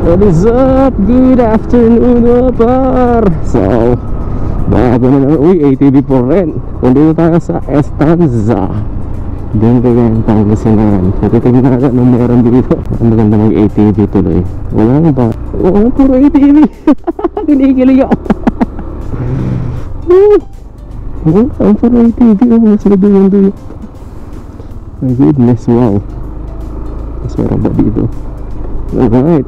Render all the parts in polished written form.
What is up? Good afternoon mga par. So, bago na naman. Uy, ATV for rent. Nandito tayo sa Estanza. Diyan ko yan, Pangasinan. Natitignan natin anong meron dito. Ang maganda mag-ATV tuloy. Wala ba? Oo, puro ATV. Kinikilig ako. Ang puro ATV. Mas madulang dulo. My goodness, wow. Mas meron ba dito? Alright.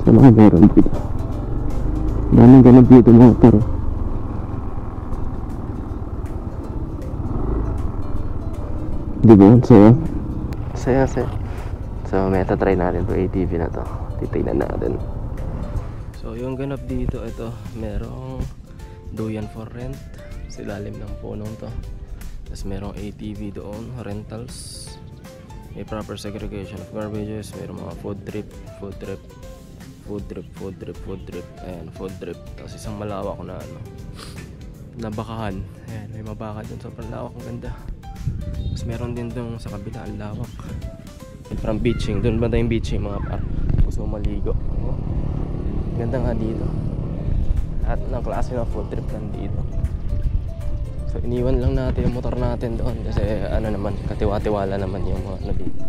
Sana ka meron dito. Daming ganap dito mga pero diba? Saya so metatry natin to ATV na to. Titignan natin. So yung ganap dito, ito merong duyan for rent sa ilalim ng punong to. Tapos merong ATV doon, rentals, may proper segregation of garbages, merong mga food trip, ayan, food trip. Tapos isang malawak na na bakahan, ayan, may mabaka dun, sobrang lawak, ang ganda. Tapos meron din dun sa kabila, ang lawak. From beaching, dun ba tayong beaching mga par, gusto maligo. Ganda nga dito, at ng klase ng food trip nandito. So iniwan lang natin yung motor natin doon kasi ano naman, katiwa-tiwala naman yung mga ano dito.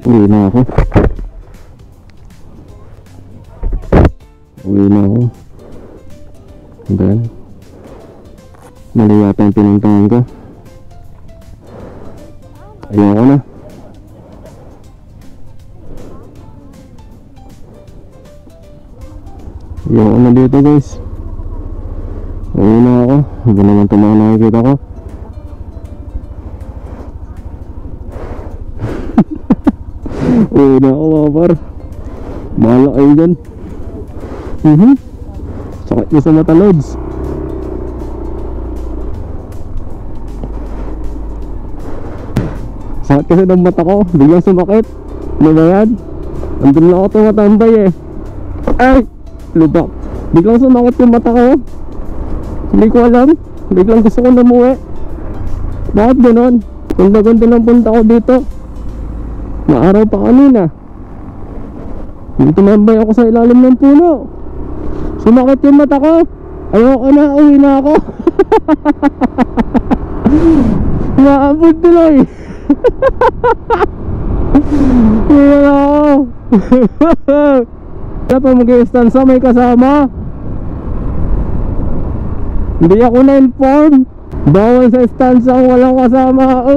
Uwi na ako. Then mali yata yung pinuntahan ko. Ayoko na. Ayoko na dito guys. Uwi na ako. Hindi naman ito mga nakikita ko. Uwi na ako mga par. Bahala kayo dyan. Sakit nyo sa mata loads. Sakit kasi ng mata ko. Biglang sumakit. Ano ba yan? Andun lang ako tumatambay eh. Ay! Lubak. Biglang sumakit yung mata ko. Hindi ko alam. Biglang gusto ko namuwi. Bakit ganon? Ganda-ganda ng punta ko dito. Maaraw pa kanina. Tumambay ako sa ilalim ng puno. Sumakit yung mata ko. Ayoko na, uwi na ako. Naabot tuloy. Uwi na ako. Wala pa mag-i-stanza, may kasama. Hindi ako na-inform. Bawal sa stanza ang walang kasama.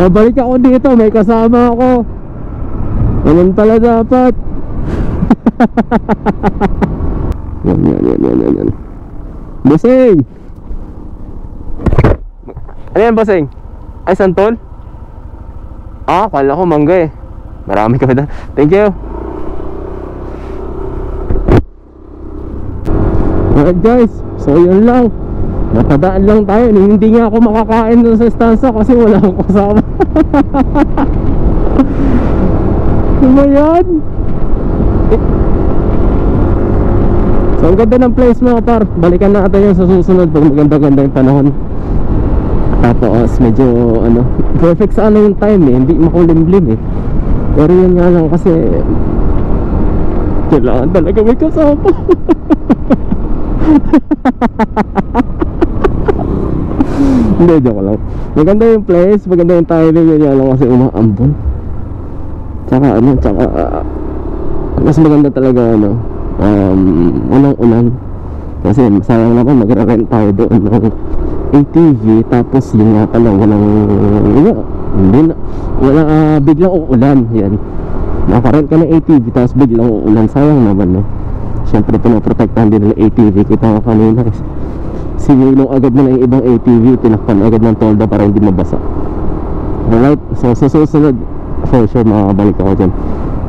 Balik ako dito, may kasama ako. Ganun pala dapat. Yan. Bossing! Ano yan, bossing? Ay, santol? Ah, kala ko mangga eh. Marami kami doon. Thank you. Alright guys, so yun lang. Napadaan lang tayo. Hindi nga ako makakain doon sa stanza kasi wala akong kasama. Ano ba yan? So ang ganda ng place mga par. Balikan natin yun sa susunod pag maganda-ganda yung panahon. Tapos medyo perfect sa yung time eh. Hindi makulimlim eh. Pero yun nga lang kasi kailangan talaga may kasama. Hindi, joke lang. Maganda yung place, maganda yung timing. Yun lang kasi umaambon. Tsaka mas maganda talaga unang-unan. Kasi sayang naman magre-rent tayo doon ng ATV. Tapos yun nga pala biglang uulan. Yan, nakarent ka ng ATV tapos biglang uulan, sayang naman Siyempre pinaprotektahan din ng ATV. Kita ko kanina sinilong agad na yung ibang ATV, tinakpan agad ng tolda para hindi mabasa. Alright, so sa susunod for sure makakabalik ako dyan.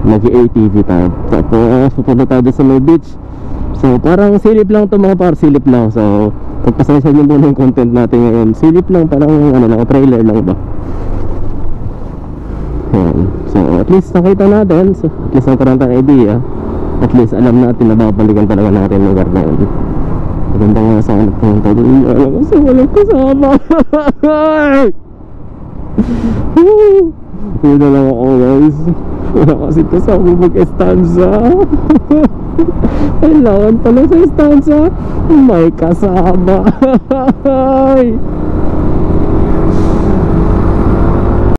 Nag-ATV tayo. Tapos pupunta tayo sa may beach. So parang silip lang to mga par, silip lang. So pagpasensya nyo muna yung content natin ngayon. Silip lang, parang trailer lang ba. Yan. So at least nakita natin, so at least nagkaroon tayong idea. At least alam natin na babalikan talaga natin yung lugar na yun. Maganda nga sana punta doon. Alam ko sa walang kasama. Yun na lang ako guys. Wala kasi kasama mag-estanza. Kailangan pala sa estanza may kasama.